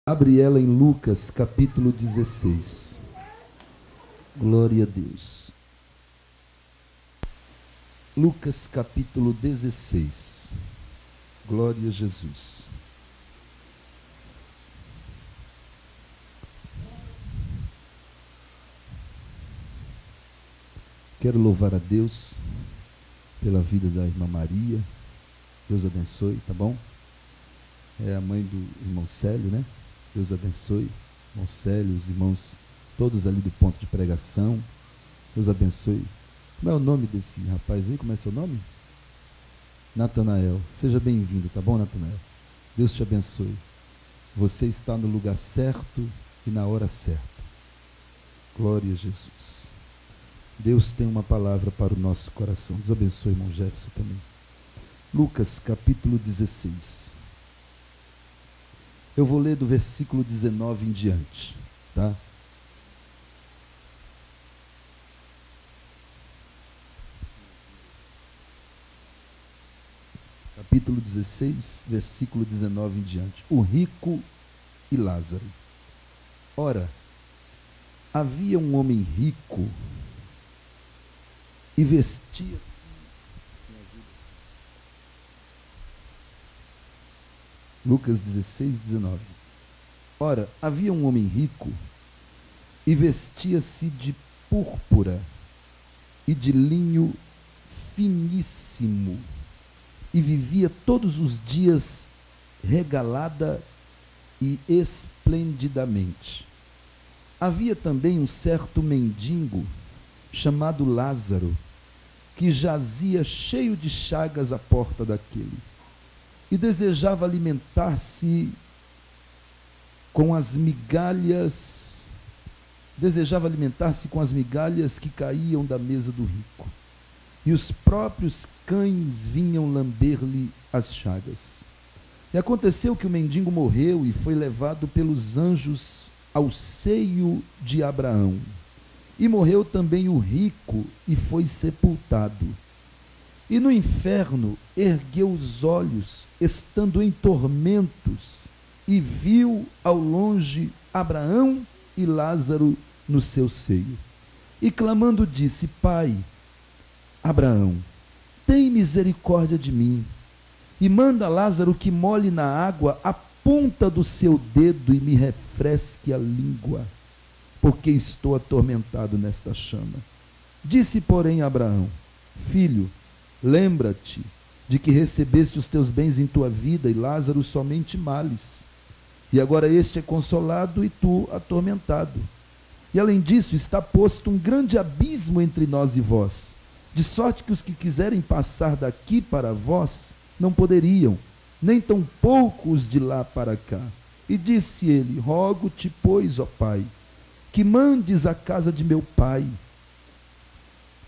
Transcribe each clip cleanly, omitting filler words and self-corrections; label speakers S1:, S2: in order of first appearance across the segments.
S1: Abre ela em Lucas, capítulo 16. Glória a Deus. Lucas, capítulo 16. Glória a Jesus. Quero louvar a Deus pela vida da irmã Maria. Deus abençoe, tá bom? É a mãe do irmão Célio, né? Deus abençoe, irmão Célio, os irmãos todos ali do ponto de pregação. Deus abençoe. Como é o nome desse rapaz aí? Como é seu nome? Natanael. Seja bem-vindo, tá bom, Natanael? Deus te abençoe. Você está no lugar certo e na hora certa. Glória a Jesus. Deus tem uma palavra para o nosso coração. Deus abençoe, irmão Jefferson também. Lucas, capítulo 16. Eu vou ler do versículo 19 em diante, tá? Capítulo 16, versículo 19 em diante. O rico e Lázaro. Ora, havia um homem rico e vestia... Lucas 16, 19. Ora, havia um homem rico e vestia-se de púrpura e de linho finíssimo e vivia todos os dias regalada e esplendidamente. Havia também um certo mendigo chamado Lázaro, que jazia cheio de chagas à porta daquele, e desejava alimentar-se com as migalhas, que caíam da mesa do rico. E os próprios cães vinham lamber-lhe as chagas. E aconteceu que o mendigo morreu e foi levado pelos anjos ao seio de Abraão. E morreu também o rico e foi sepultado. E no inferno ergueu os olhos, estando em tormentos, e viu ao longe Abraão e Lázaro no seu seio. E clamando disse: Pai, Abraão, tem misericórdia de mim, e manda Lázaro que molhe na água a ponta do seu dedo e me refresque a língua, porque estou atormentado nesta chama. Disse, porém, Abraão: Filho, lembra-te de que recebeste os teus bens em tua vida, e Lázaro somente males. E agora este é consolado e tu atormentado. E além disso, está posto um grande abismo entre nós e vós, de sorte que os que quiserem passar daqui para vós não poderiam, nem tampouco os de lá para cá. E disse ele: Rogo-te, pois, ó Pai, que mandes à casa de meu pai,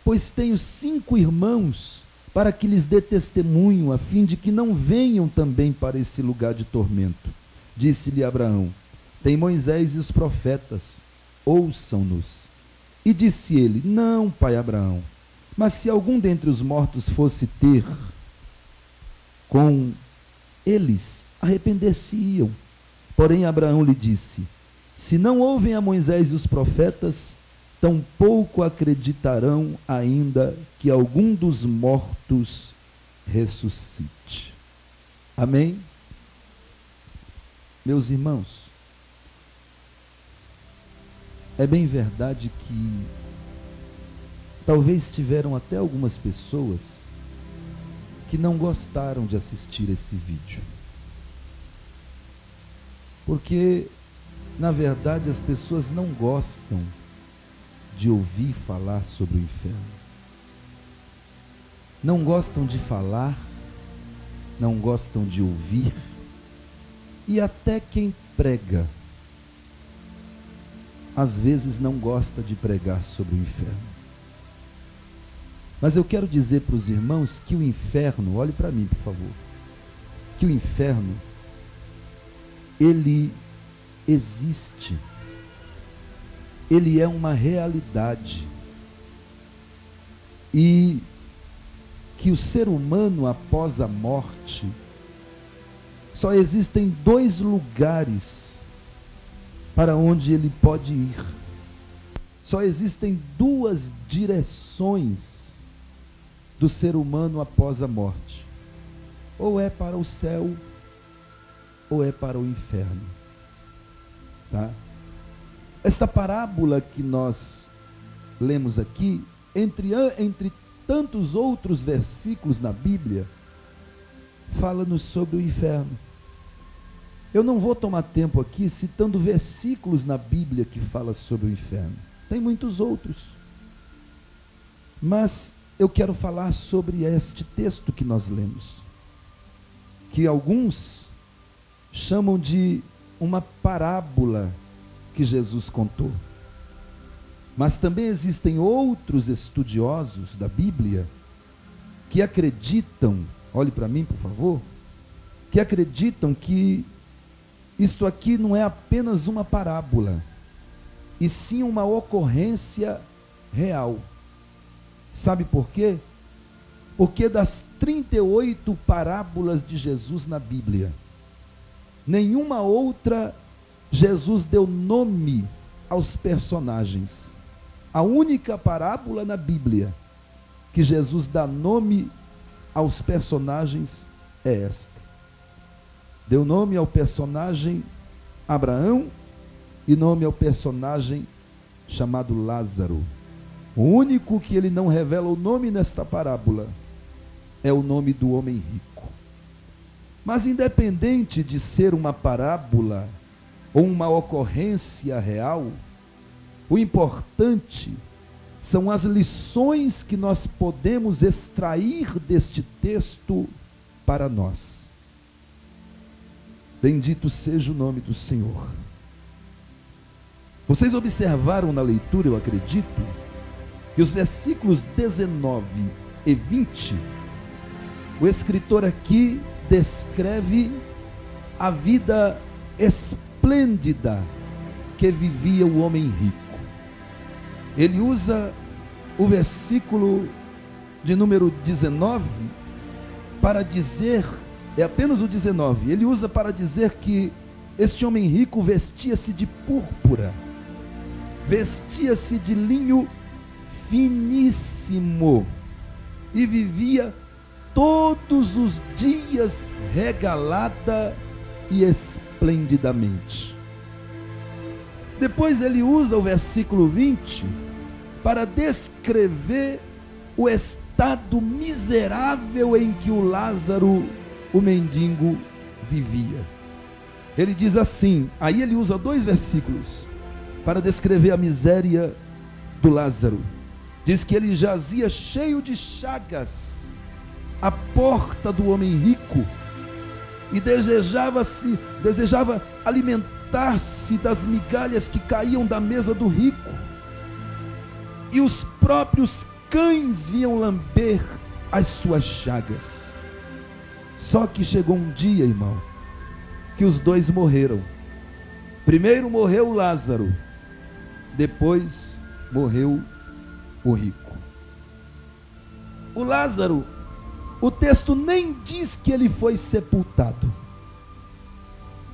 S1: pois tenho 5 irmãos, para que lhes dê testemunho, a fim de que não venham também para esse lugar de tormento. Disse-lhe Abraão: Tem Moisés e os profetas, ouçam-nos. E disse ele: Não, pai Abraão, mas se algum dentre os mortos fosse ter com eles, arrepender-se-iam. Porém Abraão lhe disse: Se não ouvem a Moisés e os profetas, tampouco acreditarão ainda que algum dos mortos ressuscite. Amém? Meus irmãos, é bem verdade que talvez tiveram até algumas pessoas que não gostaram de assistir esse vídeo. Porque, na verdade, as pessoas não gostam de ouvir falar sobre o inferno. Não gostam de falar, não gostam de ouvir, e até quem prega, às vezes não gosta de pregar sobre o inferno. Mas eu quero dizer para os irmãos que o inferno, olhe para mim, por favor, que o inferno, ele existe. Ele é uma realidade. E que o ser humano, após a morte, só existem 2 lugares para onde ele pode ir. Só existem duas direções do ser humano após a morte: ou é para o céu, ou é para o inferno. Tá? Esta parábola que nós lemos aqui, entre tantos outros versículos na Bíblia, fala-nos sobre o inferno. Eu não vou tomar tempo aqui citando versículos na Bíblia que falam sobre o inferno. Tem muitos outros. Mas eu quero falar sobre este texto que nós lemos, que alguns chamam de uma parábola que Jesus contou. Mas também existem outros estudiosos da Bíblia que acreditam, olhe para mim por favor, que acreditam que isto aqui não é apenas uma parábola, e sim uma ocorrência real. Sabe por quê? Porque das 38 parábolas de Jesus na Bíblia, nenhuma outra Jesus deu nome aos personagens. A única parábola na Bíblia que Jesus dá nome aos personagens é esta. Deu nome ao personagem Abraão e nome ao personagem chamado Lázaro. O único que ele não revela o nome nesta parábola é o nome do homem rico. Mas independente de ser uma parábola ou uma ocorrência real, o importante são as lições que nós podemos extrair deste texto para nós. Bendito seja o nome do Senhor. Vocês observaram na leitura, eu acredito, que os versículos 19 e 20, o escritor aqui descreve a vida esplêndida que vivia o homem rico. Ele usa o versículo de número 19 para dizer, é apenas o 19, ele usa para dizer que este homem rico vestia-se de púrpura, vestia-se de linho finíssimo e vivia todos os dias regalada e esplendidamente. Depois ele usa o versículo 20 para descrever o estado miserável em que o Lázaro, o mendigo, vivia. Ele diz assim, aí ele usa 2 versículos para descrever a miséria do Lázaro. Diz que ele jazia cheio de chagas à porta do homem rico e desejava alimentar-se das migalhas que caíam da mesa do rico, e os próprios cães vinham lamber as suas chagas. Só que chegou um dia, irmão, que os dois morreram. Primeiro morreu Lázaro, depois morreu o rico. O Lázaro, o texto nem diz que ele foi sepultado.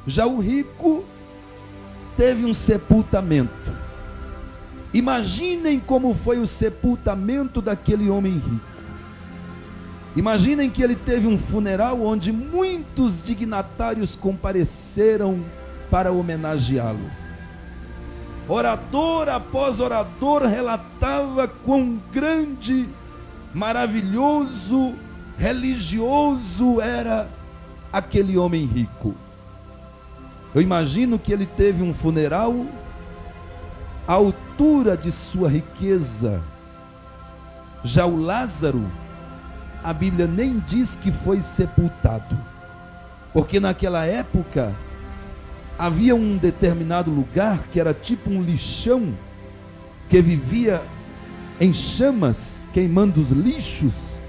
S1: Já o rico teve um sepultamento. Imaginem como foi o sepultamento daquele homem rico. Imaginem que ele teve um funeral onde muitos dignatários compareceram para homenageá-lo. Orador após orador relatava quão grande, maravilhoso, religioso era aquele homem rico. Eu imagino que ele teve um funeral à altura de sua riqueza. Já o Lázaro, a Bíblia nem diz que foi sepultado, porque naquela época havia um determinado lugar que era tipo um lixão, que vivia em chamas, queimando os lixos,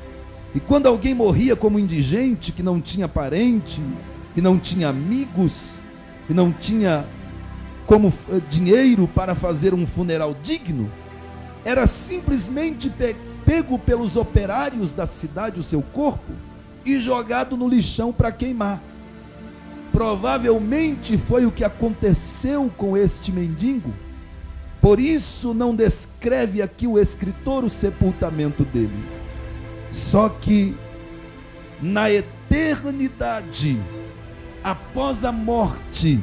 S1: e quando alguém morria como indigente, que não tinha parente, que não tinha amigos, que não tinha como dinheiro para fazer um funeral digno, era simplesmente pego pelos operários da cidade o seu corpo e jogado no lixão para queimar. provavelmente foi o que aconteceu com este mendigo. Por isso não descreve aqui o escritor o sepultamento dele. Só que na eternidade, após a morte,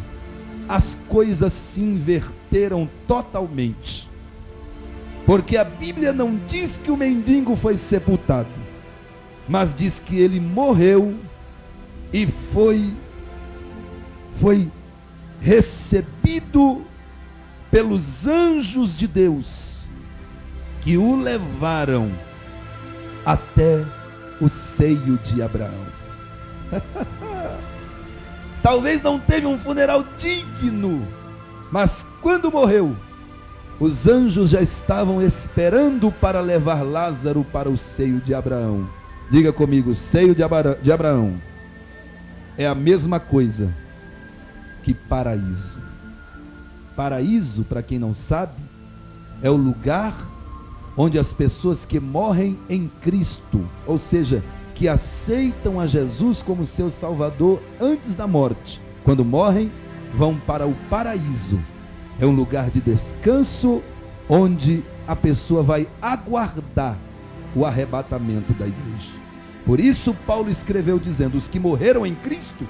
S1: as coisas se inverteram totalmente. Porque a Bíblia não diz que o mendigo foi sepultado, mas diz que ele morreu e foi recebido pelos anjos de Deus, que o levaram até o seio de Abraão. Talvez não teve um funeral digno, mas quando morreu, os anjos já estavam esperando para levar Lázaro para o seio de Abraão. Diga comigo, seio de Abraão é a mesma coisa que paraíso. Paraíso, para quem não sabe, é o lugar onde as pessoas que morrem em Cristo, ou seja, que aceitam a Jesus como seu Salvador antes da morte, quando morrem, vão para o paraíso. É um lugar de descanso, onde a pessoa vai aguardar o arrebatamento da igreja. Por isso Paulo escreveu dizendo: os que morreram em Cristo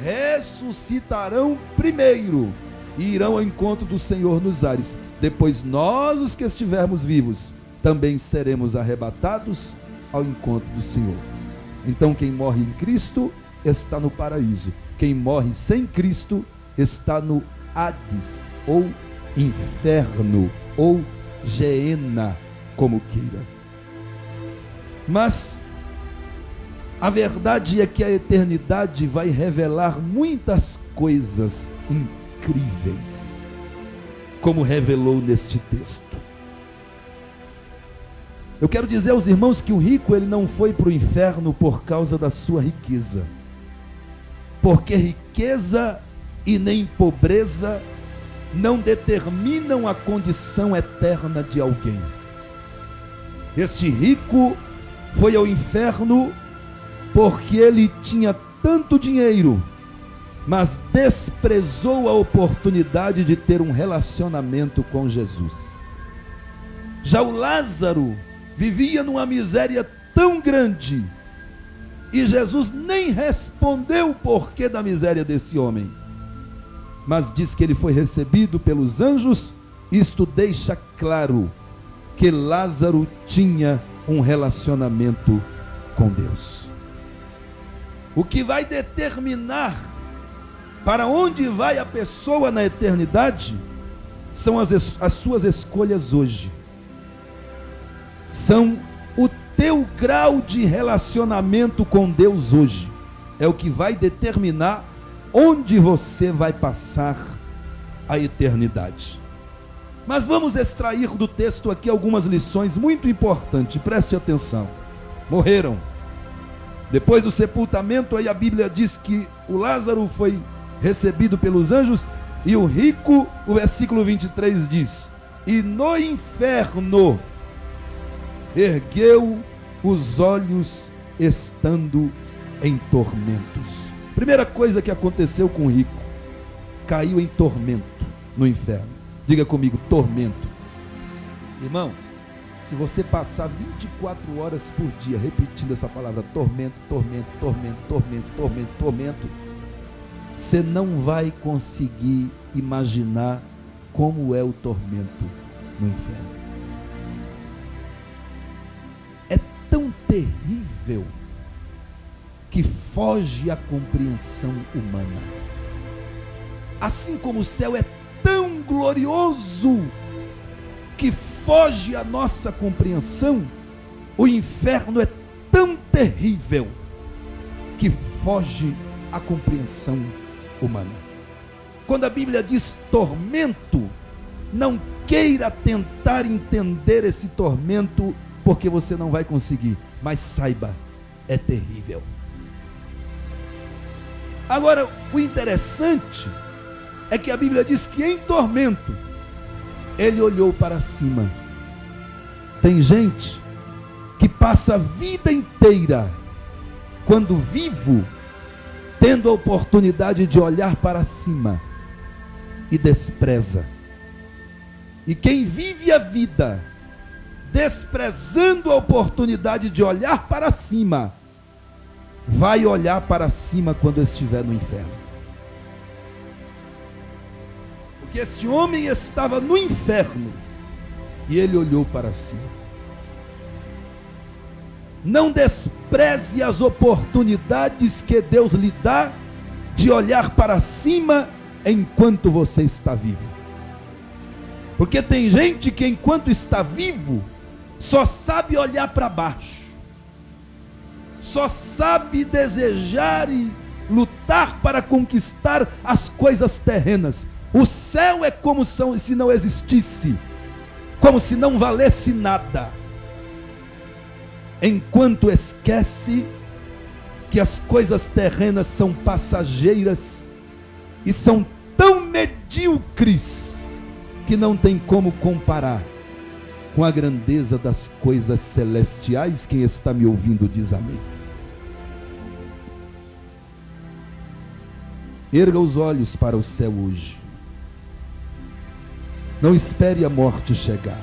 S1: ressuscitarão primeiro e irão ao encontro do Senhor nos ares. Depois nós, os que estivermos vivos, também seremos arrebatados ao encontro do Senhor. Então quem morre em Cristo está no paraíso. Quem morre sem Cristo está no Hades, ou inferno, ou Geena, como queira. Mas a verdade é que a eternidade vai revelar muitas coisas incríveis, como revelou neste texto. Eu quero dizer aos irmãos que o rico, ele não foi para o inferno por causa da sua riqueza, porque riqueza e nem pobreza não determinam a condição eterna de alguém. Este rico foi ao inferno porque ele tinha tanto dinheiro, mas desprezou a oportunidade de ter um relacionamento com Jesus. Já o Lázaro vivia numa miséria tão grande, e Jesus nem respondeu o porquê da miséria desse homem, mas diz que ele foi recebido pelos anjos. Isto deixa claro que Lázaro tinha um relacionamento com Deus. O que vai determinar para onde vai a pessoa na eternidade são as suas escolhas hoje. São o teu grau de relacionamento com Deus hoje. É o que vai determinar onde você vai passar a eternidade. Mas vamos extrair do texto aqui algumas lições muito importantes. Preste atenção. Morreram. Depois do sepultamento, aí a Bíblia diz que o Lázaro foi recebido pelos anjos, e o rico, o versículo 23 diz: e no inferno ergueu os olhos estando em tormentos. Primeira coisa que aconteceu com o rico: caiu em tormento no inferno. Diga comigo, tormento. Irmão, se você passar 24 horas por dia repetindo essa palavra, tormento, tormento, tormento, tormento, tormento, tormento, você não vai conseguir imaginar como é o tormento no inferno. É tão terrível que foge à compreensão humana. Assim como o céu é tão glorioso que foge à nossa compreensão, o inferno é tão terrível que foge à compreensão humana. Quando a Bíblia diz tormento, não queira tentar entender esse tormento, porque você não vai conseguir, mas saiba, é terrível. Agora, o interessante é que a Bíblia diz que em tormento ele olhou para cima. Tem gente que passa a vida inteira, quando vivo, tendo a oportunidade de olhar para cima e despreza. E quem vive a vida desprezando a oportunidade de olhar para cima, vai olhar para cima quando estiver no inferno. Porque este homem estava no inferno e ele olhou para cima. Não despreze as oportunidades que Deus lhe dá de olhar para cima enquanto você está vivo. Porque tem gente que enquanto está vivo só sabe olhar para baixo, só sabe desejar e lutar para conquistar as coisas terrenas. O céu é como se não existisse, como se não valesse nada, enquanto esquece que as coisas terrenas são passageiras e são tão medíocres que não tem como comparar com a grandeza das coisas celestiais. Quem está me ouvindo diz amém. Erga os olhos para o céu hoje. Não espere a morte chegar.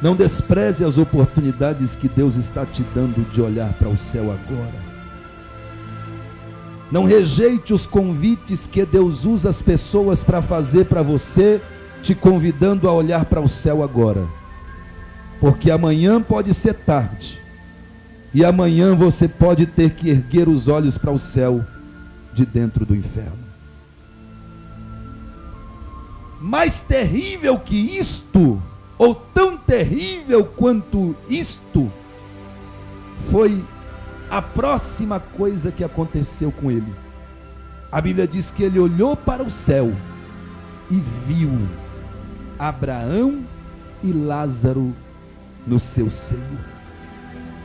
S1: Não despreze as oportunidades que Deus está te dando de olhar para o céu agora. Não rejeite os convites que Deus usa as pessoas para fazer para você, te convidando a olhar para o céu agora. Porque amanhã pode ser tarde. E amanhã você pode ter que erguer os olhos para o céu de dentro do inferno. Mais terrível que isto, ou tão terrível quanto isto, foi a próxima coisa que aconteceu com ele. A Bíblia diz que ele olhou para o céu e viu Abraão e Lázaro no seu seio.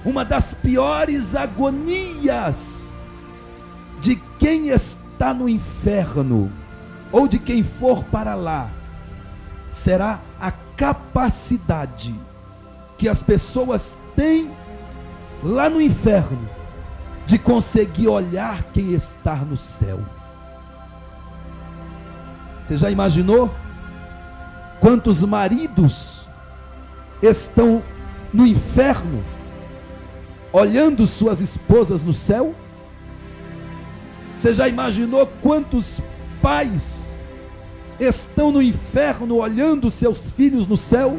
S1: Uma das piores agonias de quem está no inferno, ou de quem for para lá, será a capacidade que as pessoas têm lá no inferno de conseguir olhar quem está no céu. Você já imaginou quantos maridos estão no inferno olhando suas esposas no céu? Você já imaginou quantos pais estão no inferno olhando seus filhos no céu?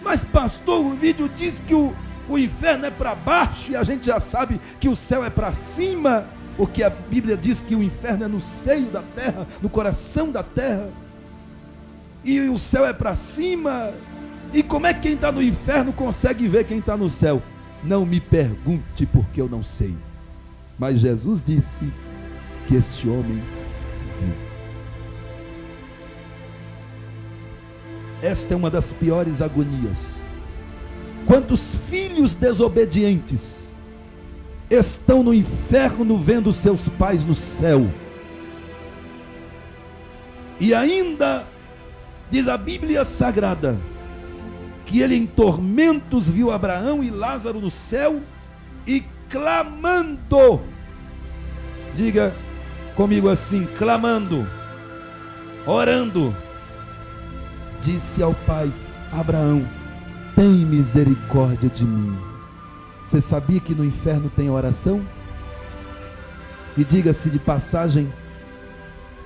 S1: Mas pastor, o vídeo diz que o inferno é para baixo e a gente já sabe que o céu é para cima, porque a Bíblia diz que o inferno é no seio da terra, no coração da terra, e o céu é para cima. E como é que quem está no inferno consegue ver quem está no céu? Não me pergunte, porque eu não sei. Mas Jesus disse que este homem viu. Esta é uma das piores agonias. Quantos filhos desobedientes estão no inferno vendo seus pais no céu? E ainda diz a Bíblia Sagrada que ele em tormentos viu Abraão e Lázaro no céu e clamando, diga comigo assim, clamando, orando, disse ao pai: Abraão, tem misericórdia de mim. Você sabia que no inferno tem oração? E diga-se de passagem,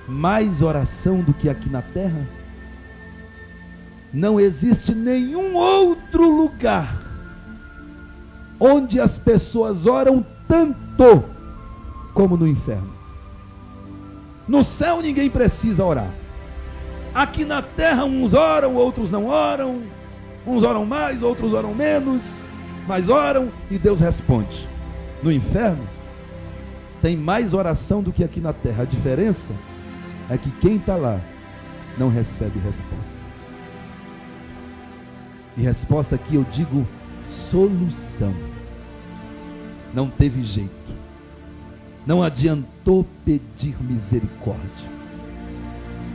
S1: mais oração do que aqui na terra? Não existe nenhum outro lugar onde as pessoas oram tanto como no inferno. No céu ninguém precisa orar. Aqui na terra uns oram, outros não oram. Uns oram mais, outros oram menos, mas oram e Deus responde. No inferno tem mais oração do que aqui na terra. A diferença é que quem está lá não recebe resposta. E resposta aqui eu digo solução. Não teve jeito. Não adiantou pedir misericórdia.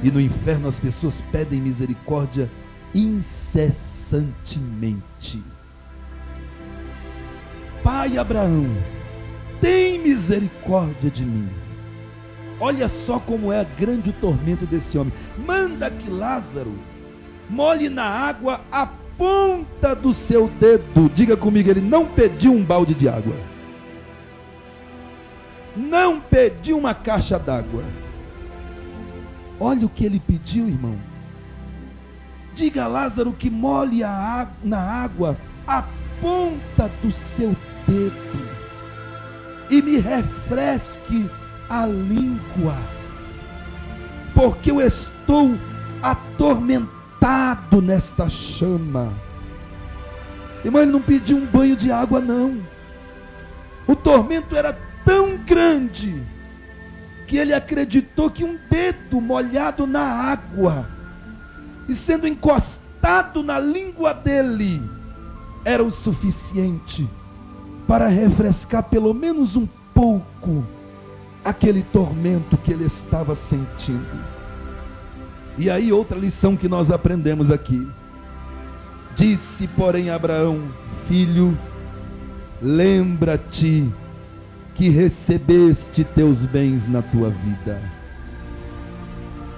S1: E no inferno as pessoas pedem misericórdia incessantemente. Pai Abraão, tem misericórdia de mim. Olha só como é grande o tormento desse homem. Manda que Lázaro molhe na água a ponta do seu dedo. Diga comigo, ele não pediu um balde de água. Não pediu uma caixa d'água. Olha o que ele pediu, irmão. Diga a Lázaro que molhe na água a ponta do seu dedo e me refresque a língua, porque eu estou atormentado nesta chama. Irmão, ele não pediu um banho de água, não. O tormento era tão grande que ele acreditou que um dedo molhado na água e sendo encostado na língua dele era o suficiente para refrescar pelo menos um pouco aquele tormento que ele estava sentindo. E aí outra lição que nós aprendemos aqui. Disse, porém, Abraão: filho, lembra-te que recebeste teus bens na tua vida.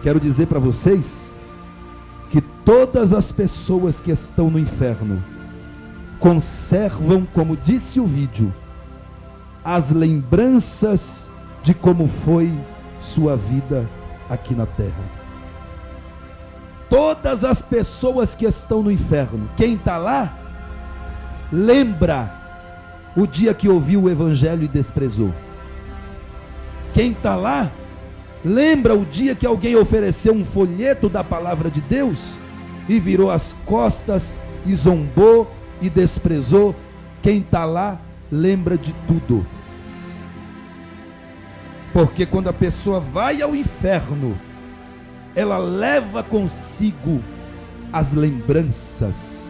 S1: Quero dizer para vocês que todas as pessoas que estão no inferno conservam, como disse o vídeo, as lembranças de como foi sua vida aqui na terra. Todas as pessoas que estão no inferno, quem está lá, lembra o dia que ouviu o evangelho e desprezou. Quem está lá, lembra o dia que alguém ofereceu um folheto da palavra de Deus e virou as costas e zombou e desprezou. Quem está lá, lembra de tudo. Porque quando a pessoa vai ao inferno, ela leva consigo as lembranças.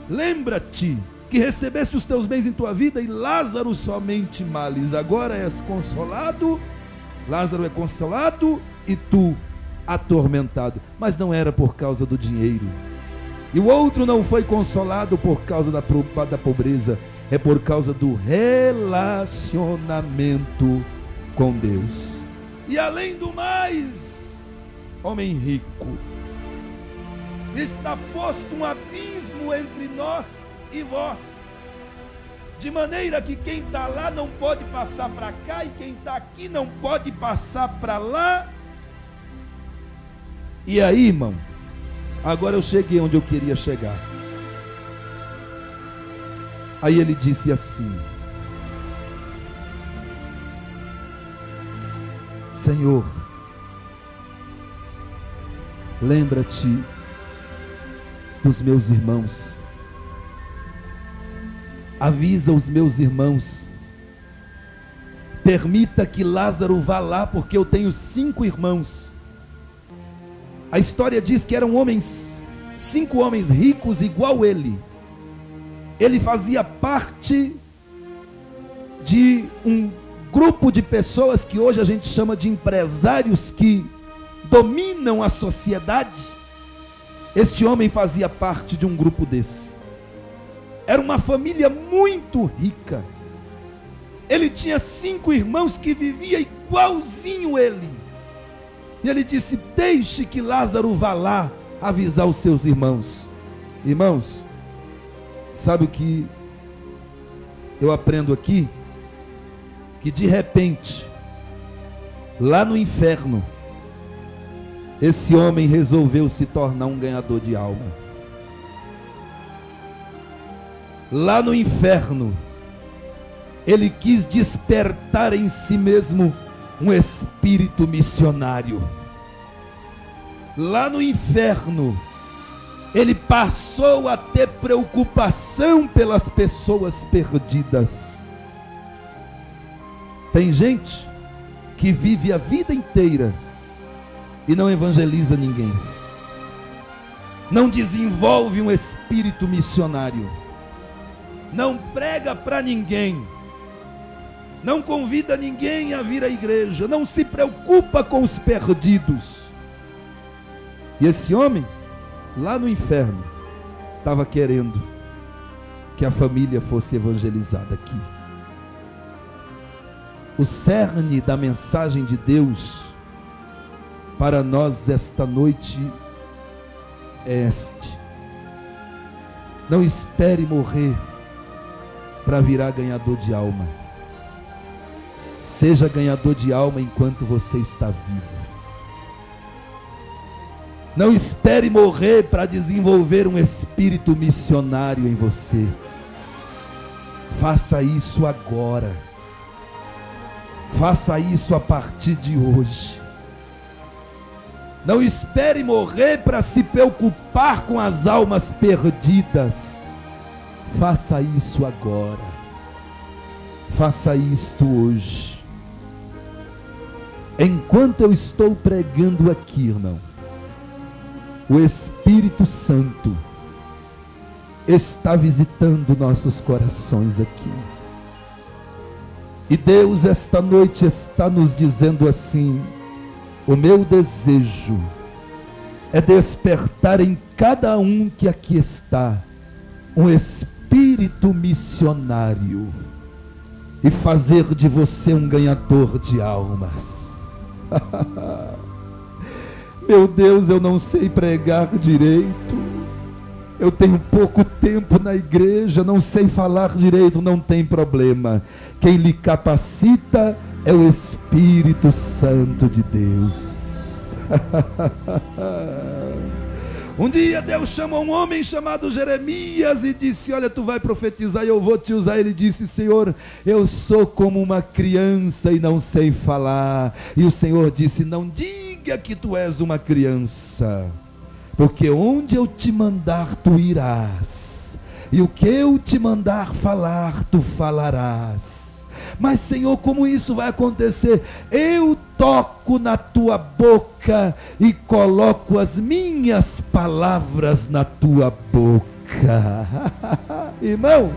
S1: Lembra-te que recebeste os teus bens em tua vida e Lázaro somente males. Agora és consolado, Lázaro é consolado e tu atormentado. Mas não era por causa do dinheiro. E o outro não foi consolado por causa da pobreza. É por causa do relacionamento com Deus. E além do mais, homem rico, está posto um abismo entre nós e vós, de maneira que quem está lá não pode passar para cá, e quem está aqui não pode passar para lá. E aí, irmão, agora eu cheguei onde eu queria chegar. Aí ele disse assim: Senhor, lembra-te dos meus irmãos, avisa os meus irmãos, permita que Lázaro vá lá, porque eu tenho 5 irmãos. A história diz que eram 5 homens ricos igual ele. Ele fazia parte de um grupo de pessoas que hoje a gente chama de empresários, que dominam a sociedade. Este homem fazia parte de um grupo desse. Era uma família muito rica. Ele tinha 5 irmãos que viviam igualzinho ele. E ele disse: deixe que Lázaro vá lá avisar os seus irmãos. Irmãos, sabe o que eu aprendo aqui? Que de repente, lá no inferno, esse homem resolveu se tornar um ganhador de alma. Lá no inferno, ele quis despertar em si mesmo um espírito missionário. Lá no inferno, ele passou a ter preocupação pelas pessoas perdidas. Tem gente que vive a vida inteira e não evangeliza ninguém, não desenvolve um espírito missionário, não prega para ninguém, não convida ninguém a vir à igreja, não se preocupa com os perdidos. E esse homem, lá no inferno, estava querendo que a família fosse evangelizada aqui. O cerne da mensagem de Deus para nós esta noite é este: não espere morrer para virar ganhador de alma. Seja ganhador de alma enquanto você está vivo. Não espere morrer para desenvolver um espírito missionário em você. Faça isso agora. Faça isso a partir de hoje. Não espere morrer para se preocupar com as almas perdidas. Faça isso agora. Faça isto hoje. Enquanto eu estou pregando aqui, irmão, o Espírito Santo está visitando nossos corações aqui. E Deus esta noite está nos dizendo assim: o meu desejo é despertar em cada um que aqui está um espírito missionário e fazer de você um ganhador de almas. Meu Deus, eu não sei pregar direito, eu tenho pouco tempo na igreja, não sei falar direito. Não tem problema. Quem lhe capacita é o Espírito Santo de Deus. Um dia Deus chamou um homem chamado Jeremias e disse: olha, tu vai profetizar e eu vou te usar. Ele disse: Senhor, eu sou como uma criança e não sei falar. E o Senhor disse: não diga que tu és uma criança, porque onde eu te mandar tu irás, e o que eu te mandar falar tu falarás. Mas Senhor, como isso vai acontecer? Eu toco na tua boca e coloco as minhas palavras na tua boca. Irmão,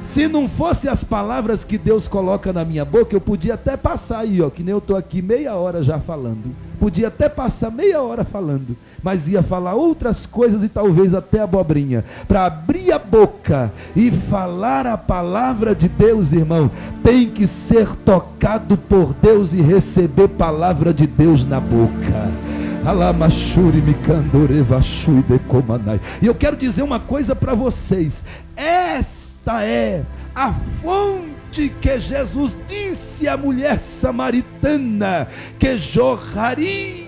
S1: se não fosse as palavras que Deus coloca na minha boca, eu podia até passar aí, ó, que nem eu estou aqui meia hora já falando. Podia até passar meia hora falando, mas ia falar outras coisas e talvez até abobrinha. Para abrir a boca e falar a palavra de Deus, irmão, tem que ser tocado por Deus e receber palavra de Deus na boca. E eu quero dizer uma coisa para vocês: esta é a fonte que Jesus disse à mulher samaritana que jorraria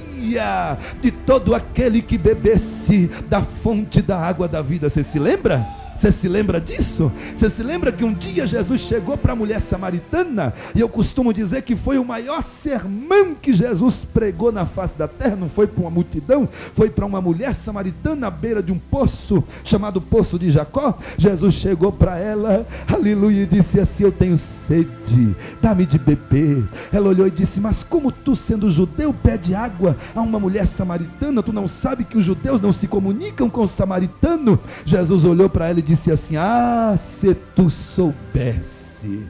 S1: de todo aquele que bebesse da fonte da água da vida. Você se lembra? Você se lembra disso? Você se lembra que um dia Jesus chegou para a mulher samaritana? E eu costumo dizer que foi o maior sermão que Jesus pregou na face da terra. Não foi para uma multidão, foi para uma mulher samaritana à beira de um poço, chamado Poço de Jacó. Jesus chegou para ela, aleluia, e disse assim: eu tenho sede, dá-me de beber. Ela olhou e disse: mas como tu, sendo judeu, pede água a uma mulher samaritana? Tu não sabe que os judeus não se comunicam com o samaritano? Jesus olhou para ela e disse assim: ah, se tu soubesse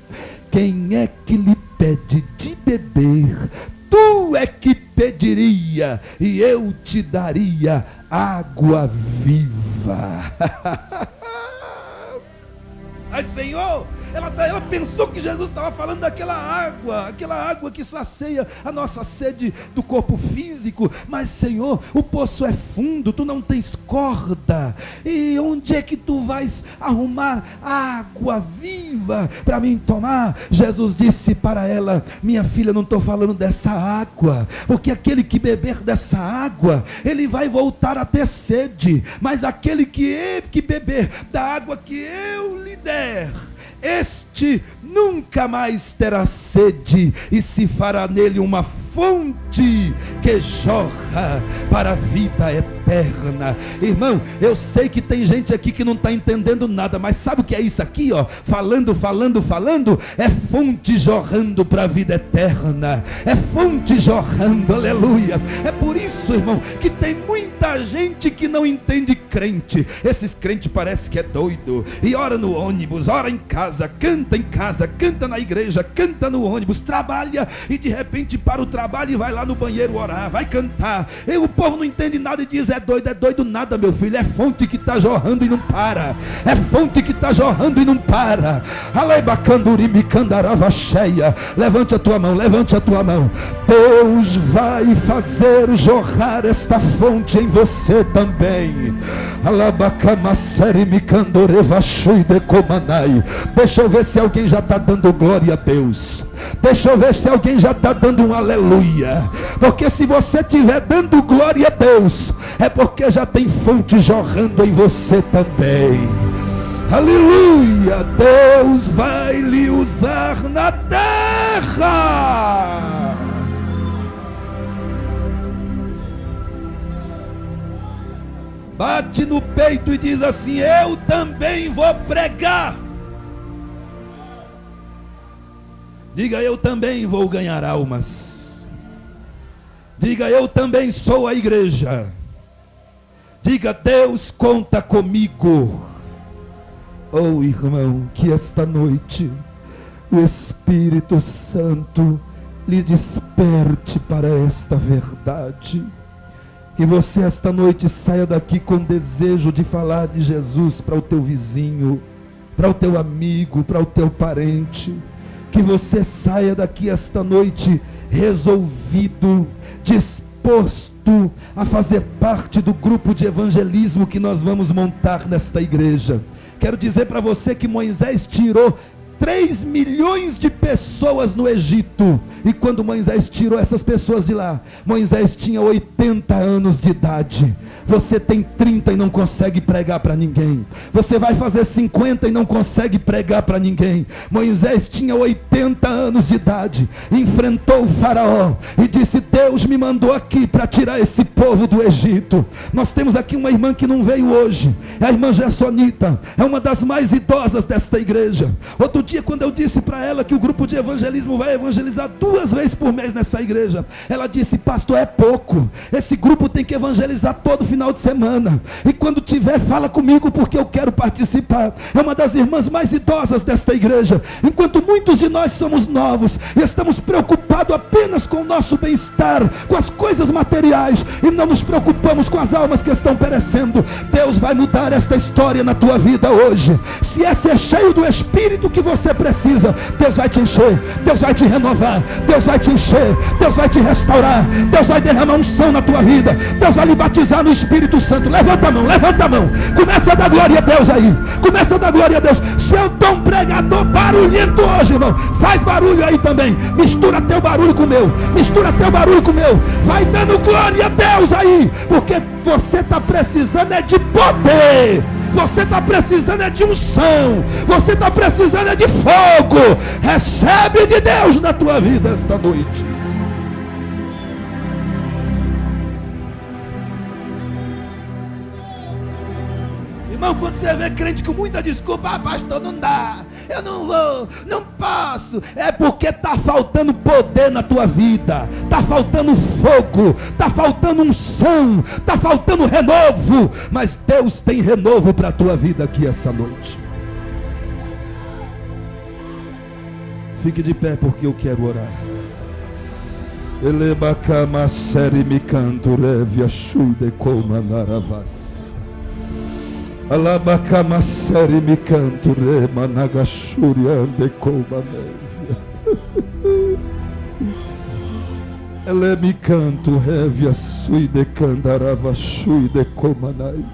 S1: quem é que lhe pede de beber, tu é que pediria e eu te daria água viva. Ai, Senhor, ela pensou que Jesus estava falando daquela água que sacia a nossa sede do corpo físico. Mas Senhor, o poço é fundo, tu não tens corda, e onde é que tu vais arrumar água viva para mim tomar? Jesus disse para ela: minha filha, não estou falando dessa água, porque aquele que beber dessa água, ele vai voltar a ter sede, mas aquele que beber da água que eu lhe der, este nunca mais terá sede, e se fará nele uma fonte que jorra para a vida eterna. Irmão, eu sei que tem gente aqui que não está entendendo nada, mas sabe o que é isso aqui, ó? Falando, é fonte jorrando para a vida eterna, é fonte jorrando, aleluia. É por isso, irmão, que tem muita muita gente que não entende crente. Esses crentes parece que é doido, e ora no ônibus, ora em casa, canta na igreja, canta no ônibus, trabalha e de repente para o trabalho e vai lá no banheiro orar, vai cantar. E o povo não entende nada e diz: é doido nada, meu filho, é fonte que está jorrando e não para, é fonte que está jorrando e não para. Levante a tua mão, levante a tua mão. Deus vai fazer jorrar esta fonte em você também. Deixa eu ver se alguém já está dando glória a Deus. Deixa eu ver se alguém já está dando um aleluia. Porque se você estiver dando glória a Deus, é porque já tem fonte jorrando em você também. Aleluia! Deus vai lhe usar na terra. Bate no peito e diz assim: eu também vou pregar. Diga: eu também vou ganhar almas. Diga: eu também sou a igreja. Diga: Deus conta comigo. Oh, irmão, que esta noite o Espírito Santo lhe desperte para esta verdade. Que você esta noite saia daqui com desejo de falar de Jesus para o teu vizinho, para o teu amigo, para o teu parente. Que você saia daqui esta noite resolvido, disposto a fazer parte do grupo de evangelismo que nós vamos montar nesta igreja. Quero dizer para você que Moisés tirou 3 milhões de pessoas no Egito. E quando Moisés tirou essas pessoas de lá, Moisés tinha 80 anos de idade. Você tem 30 e não consegue pregar para ninguém. Você vai fazer 50 e não consegue pregar para ninguém. Moisés tinha 80 anos de idade. Enfrentou o faraó e disse: Deus me mandou aqui para tirar esse povo do Egito. Nós temos aqui uma irmã que não veio hoje. É a irmã Gersonita. É uma das mais idosas desta igreja. Outro dia, quando eu disse para ela que o grupo de evangelismo vai evangelizar 2 vezes por mês nessa igreja, ela disse: pastor, é pouco. Esse grupo tem que evangelizar todo final de semana. E quando tiver, fala comigo, porque eu quero participar. É uma das irmãs mais idosas desta igreja. Enquanto muitos de nós somos novos e estamos preocupados apenas com o nosso bem-estar, com as coisas materiais, e não nos preocupamos com as almas que estão perecendo. Deus vai mudar esta história na tua vida hoje. Se é ser cheio do Espírito que você precisa, Deus vai te encher, Deus vai te renovar, Deus vai te encher, Deus vai te restaurar, Deus vai derramar unção na tua vida, Deus vai lhe batizar no Espírito Santo. Levanta a mão, levanta a mão. Começa a dar glória a Deus aí. Começa a dar glória a Deus. Se eu estou um pregador barulhento hoje, irmão, faz barulho aí também. Mistura teu barulho com o meu. Mistura teu barulho com o meu. Vai dando glória a Deus aí. Porque você está precisando é de poder. Você está precisando é de unção. Você está precisando é de fogo. Recebe de Deus na tua vida esta noite. Irmão, quando você vê crente com muita desculpa: pastor, não dá, eu não vou, não posso, é porque está faltando poder na tua vida, está faltando fogo, está faltando unção, está faltando renovo. Mas Deus tem renovo para a tua vida aqui essa noite. Fique de pé, porque eu quero orar. Elebacama seri me canto revia shude comanaravas. Alabacama seri me canto remanagashuri ande comanevia. Ele me canto revia sui de candarava shui de comanai.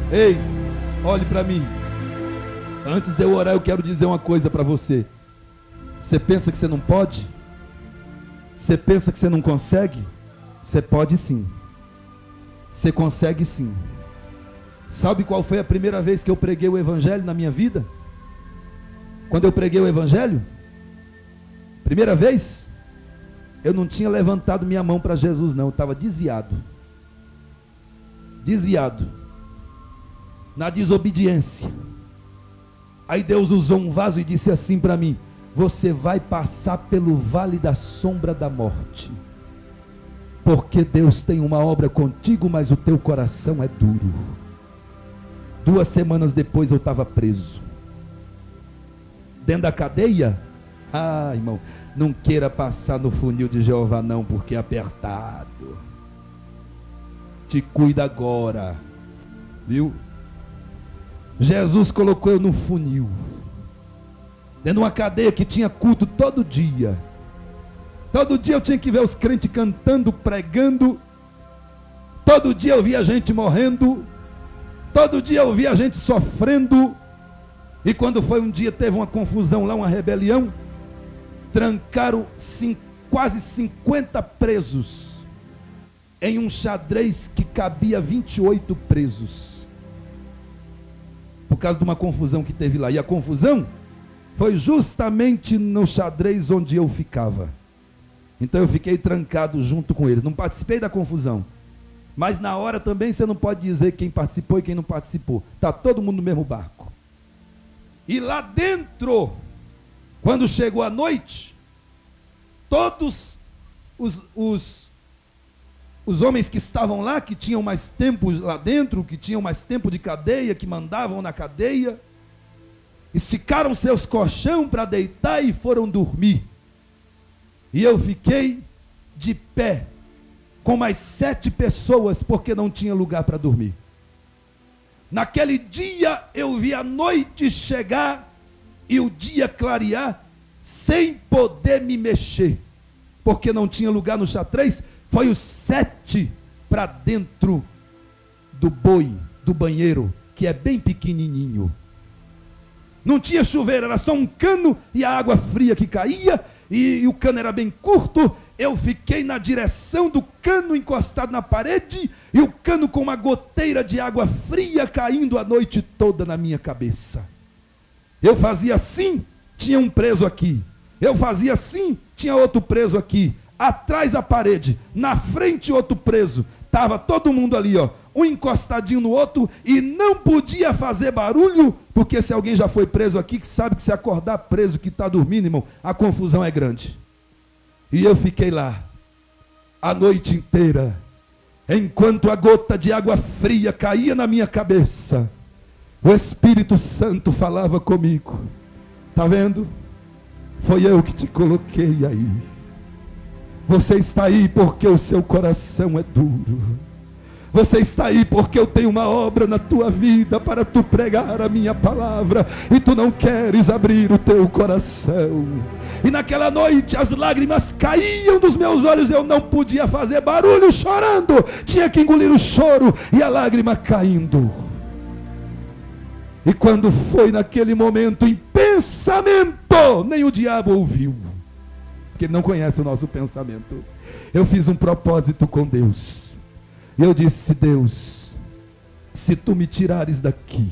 S1: Ei, olhe para mim. Antes de eu orar, eu quero dizer uma coisa para você. Você pensa que você não pode? Você pensa que você não consegue? Você pode sim. Você consegue sim. Sabe qual foi a primeira vez que eu preguei o Evangelho na minha vida? Quando eu preguei o Evangelho, primeira vez, eu não tinha levantado minha mão para Jesus não, eu estava desviado. Desviado. Na desobediência. Aí Deus usou um vaso e disse assim para mim: você vai passar pelo vale da sombra da morte. porque Deus tem uma obra contigo, mas o teu coração é duro. 2 semanas depois eu estava preso, dentro da cadeia. Irmão, não queira passar no funil de Jeová não, porque é apertado. Te cuida agora, viu? Jesus colocou eu no funil, dentro de uma cadeia que tinha culto todo dia. Todo dia eu tinha que ver os crentes cantando, pregando. Todo dia eu via gente morrendo. Todo dia eu via gente sofrendo. E quando foi um dia, teve uma confusão lá, uma rebelião. Trancaram quase 50 presos em um xadrez que cabia 28 presos, por causa de uma confusão que teve lá. E a confusão foi justamente no xadrez onde eu ficava. Então eu fiquei trancado junto com eles. Não participei da confusão, mas na hora também você não pode dizer quem participou e quem não participou. Está todo mundo no mesmo barco. E lá dentro, quando chegou a noite, todos os homens que estavam lá, que tinham mais tempo lá dentro, que tinham mais tempo de cadeia, que mandavam na cadeia, esticaram seus colchão para deitar e foram dormir. E eu fiquei de pé com mais 7 pessoas, porque não tinha lugar para dormir. Naquele dia eu vi a noite chegar e o dia clarear, sem poder me mexer, porque não tinha lugar no xadrez. Foi os 7 para dentro do boi, do banheiro, que é bem pequenininho. Não tinha chuveiro, era só um cano e a água fria que caía, e o cano era bem curto. Eu fiquei na direção do cano, encostado na parede, e o cano com uma goteira de água fria caindo a noite toda na minha cabeça. Eu fazia assim, tinha um preso aqui. Eu fazia assim, tinha outro preso aqui. Atrás a parede, na frente outro preso. Estava todo mundo ali, ó, um encostadinho no outro, e não podia fazer barulho, porque se alguém já foi preso aqui, que sabe que se acordar preso que está dormindo, irmão, a confusão é grande. E eu fiquei lá a noite inteira, enquanto a gota de água fria caía na minha cabeça, o Espírito Santo falava comigo. Está vendo? Foi eu que te coloquei aí. Você está aí porque o seu coração é duro. Você está aí porque eu tenho uma obra na tua vida para tu pregar a minha palavra, e tu não queres abrir o teu coração. E naquela noite as lágrimas caíam dos meus olhos, eu não podia fazer barulho chorando, tinha que engolir o choro e a lágrima caindo. E quando foi naquele momento, em pensamento, nem o diabo ouviu, porque ele não conhece o nosso pensamento. Eu fiz um propósito com Deus. Eu disse: Deus, se tu me tirares daqui,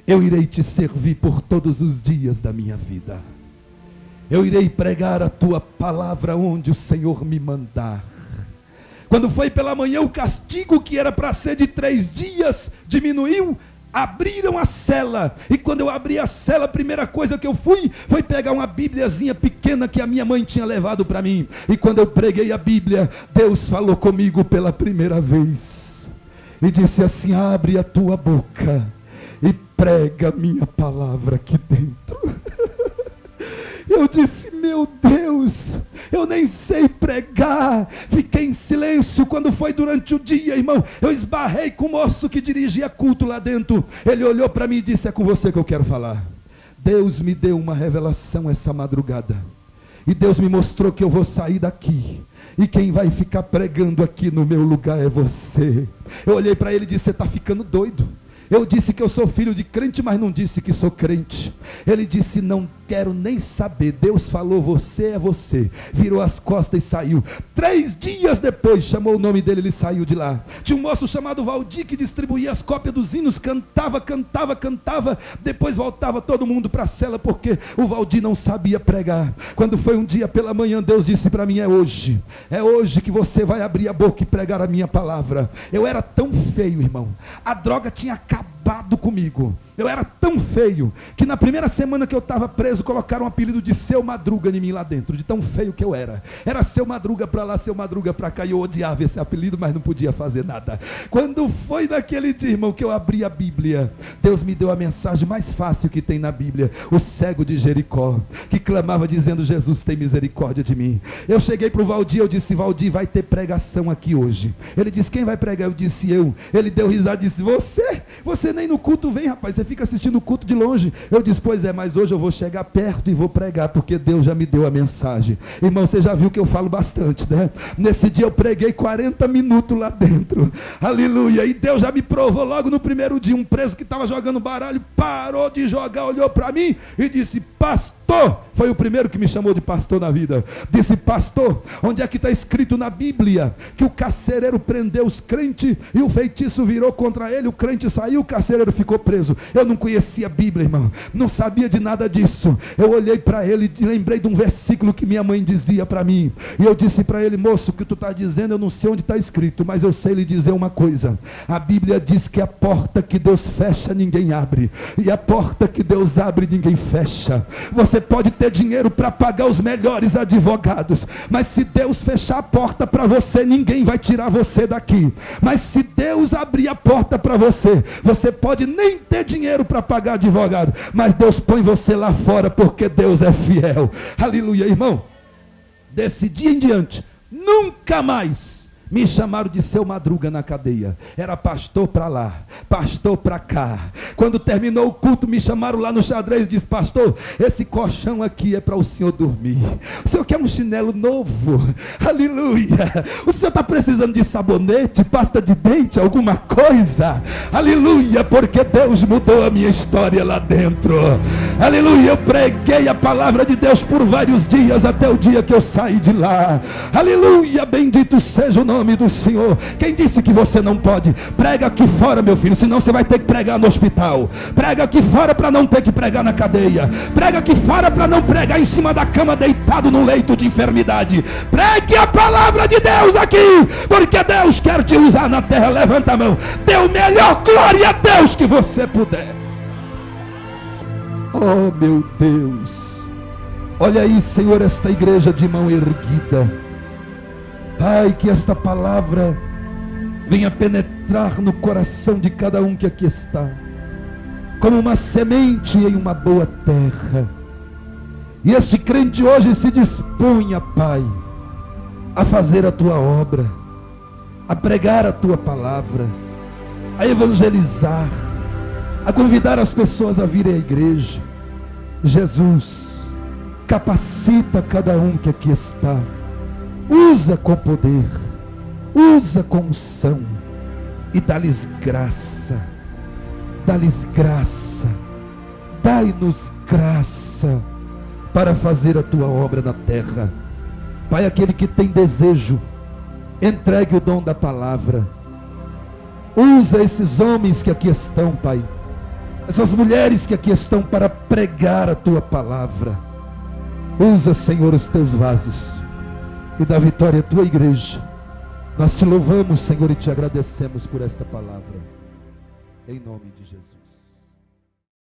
S1: eu irei te servir por todos os dias da minha vida. Eu irei pregar a tua palavra onde o Senhor me mandar. Quando foi pela manhã, o castigo que era para ser de 3 dias diminuiu. Abriram a cela, e quando eu abri a cela, a primeira coisa que eu foi pegar uma bíbliazinha pequena que a minha mãe tinha levado para mim. E quando eu preguei a Bíblia, Deus falou comigo pela primeira vez e disse assim: abre a tua boca e prega a minha palavra aqui dentro. Eu disse: meu Deus, eu nem sei pregar. Fiquei em silêncio. Quando foi durante o dia, irmão, eu esbarrei com o moço que dirigia culto lá dentro. Ele olhou para mim e disse: é com você que eu quero falar. Deus me deu uma revelação essa madrugada, e Deus me mostrou que eu vou sair daqui, e quem vai ficar pregando aqui no meu lugar é você. Eu olhei para ele e disse: você está ficando doido. Eu disse que eu sou filho de crente, mas não disse que sou crente. Ele disse: não quero nem saber. Deus falou, você é você. Virou as costas e saiu. 3 dias depois, chamou o nome dele, ele saiu de lá. Tinha um moço chamado Valdir que distribuía as cópias dos hinos, cantava. Depois voltava todo mundo para a cela, porque o Valdir não sabia pregar. Quando foi um dia pela manhã, Deus disse para mim: é hoje que você vai abrir a boca e pregar a minha palavra. Eu era tão feio, irmão. A droga tinha acabado acabado comigo. Eu era tão feio que na primeira semana que eu estava preso, colocaram um apelido de Seu Madruga em mim lá dentro, de tão feio que eu era. Era Seu Madruga para lá, Seu Madruga para cá, e eu odiava esse apelido, mas não podia fazer nada. Quando foi naquele dia, irmão, que eu abri a Bíblia, Deus me deu a mensagem mais fácil que tem na Bíblia: o cego de Jericó, que clamava dizendo: Jesus, tem misericórdia de mim. Eu cheguei para o Valdir, eu disse: Valdir, vai ter pregação aqui hoje. Ele disse: quem vai pregar? Eu disse: eu. Ele deu risada e disse: você nem no culto vem, rapaz, você fica assistindo o culto de longe. Eu disse: pois é, mas hoje eu vou chegar perto e vou pregar, porque Deus já me deu a mensagem. Irmão, você já viu que eu falo bastante, né? Nesse dia eu preguei 40 minutos lá dentro, aleluia, e Deus já me provou logo no primeiro dia. Um preso que estava jogando baralho parou de jogar, olhou para mim e disse: pastor, foi o primeiro que me chamou de pastor na vida. Disse: pastor, onde é que está escrito na Bíblia que o carcereiro prendeu os crentes e o feitiço virou contra ele, o crente saiu, o carcereiro ficou preso? Eu não conhecia a Bíblia, irmão, não sabia de nada disso. Eu olhei para ele e lembrei de um versículo que minha mãe dizia para mim, e eu disse para ele: moço, o que tu está dizendo eu não sei onde está escrito, mas eu sei lhe dizer uma coisa: a Bíblia diz que a porta que Deus fecha ninguém abre, e a porta que Deus abre ninguém fecha. Você pode ter dinheiro para pagar os melhores advogados, mas se Deus fechar a porta para você, ninguém vai tirar você daqui. Mas se Deus abrir a porta para você, você pode nem ter dinheiro para pagar advogado, mas Deus põe você lá fora, porque Deus é fiel. Aleluia, irmão. Desse dia em diante, nunca mais me chamaram de Seu Madruga na cadeia. Era pastor para lá, pastor para cá. Quando terminou o culto, me chamaram lá no xadrez e disse: pastor, esse colchão aqui é para o senhor dormir. O senhor quer um chinelo novo? Aleluia. O senhor está precisando de sabonete, pasta de dente, alguma coisa? Aleluia, porque Deus mudou a minha história lá dentro. Aleluia, eu preguei a palavra de Deus por vários dias, até o dia que eu saí de lá. Aleluia, bendito seja o nome do Senhor. Quem disse que você não pode? Prega aqui fora, meu filho, senão você vai ter que pregar no hospital. Prega aqui fora para não ter que pregar na cadeia. Prega aqui fora para não pregar em cima da cama, deitado num leito de enfermidade. Pregue a palavra de Deus aqui, porque Deus quer te usar na terra. Levanta a mão, dê o melhor glória a Deus que você puder. Oh meu Deus, olha aí, Senhor, esta igreja de mão erguida. Pai, que esta palavra venha penetrar no coração de cada um que aqui está, como uma semente em uma boa terra. E este crente hoje se dispunha, Pai, a fazer a Tua obra, a pregar a Tua palavra, a evangelizar, a convidar as pessoas a virem à igreja. Jesus, capacita cada um que aqui está. Usa com poder, usa com unção, e dá-lhes graça, dá-lhes graça, dai-nos graça para fazer a Tua obra na terra. Pai, aquele que tem desejo, entregue o dom da palavra. Usa esses homens que aqui estão, Pai, essas mulheres que aqui estão, para pregar a Tua palavra. Usa, Senhor, os Teus vasos, e dá vitória à Tua igreja. Nós Te louvamos, Senhor, e Te agradecemos por esta palavra, em nome de Jesus.